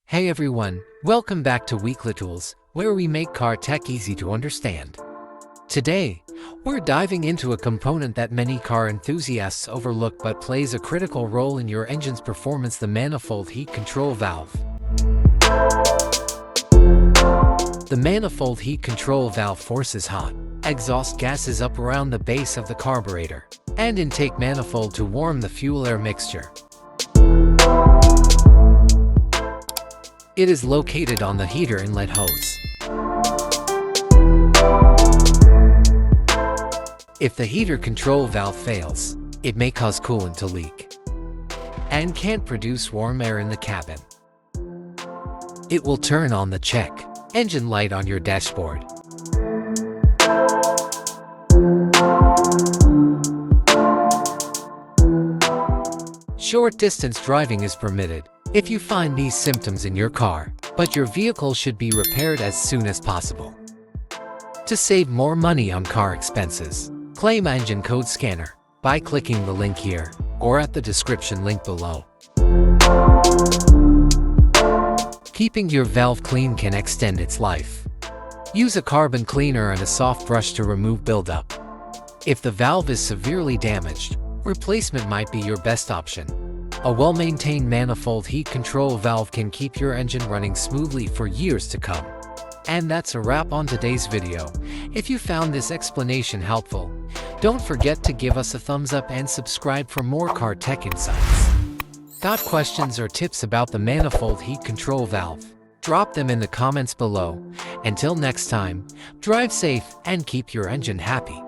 Hey everyone, welcome back to WeeklyTools, where we make car tech easy to understand. Today, we're diving into a component that many car enthusiasts overlook but plays a critical role in your engine's performance: the manifold heat control valve. The manifold heat control valve forces hot exhaust gases up around the base of the carburetor and intake manifold to warm the fuel-air mixture. It is located on the heater inlet hose. If the heater control valve fails, it may cause coolant to leak and can't produce warm air in the cabin. It will turn on the check engine light on your dashboard. Short distance driving is permitted if you find these symptoms in your car, but your vehicle should be repaired as soon as possible. To save more money on car expenses, claim engine code scanner by clicking the link here or at the description link below. Keeping your valve clean can extend its life. Use a carbon cleaner and a soft brush to remove buildup. If the valve is severely damaged, replacement might be your best option. A well-maintained manifold heat control valve can keep your engine running smoothly for years to come. And that's a wrap on today's video. If you found this explanation helpful, don't forget to give us a thumbs up and subscribe for more car tech insights. Got questions or tips about the manifold heat control valve? Drop them in the comments below. Until next time, drive safe and keep your engine happy.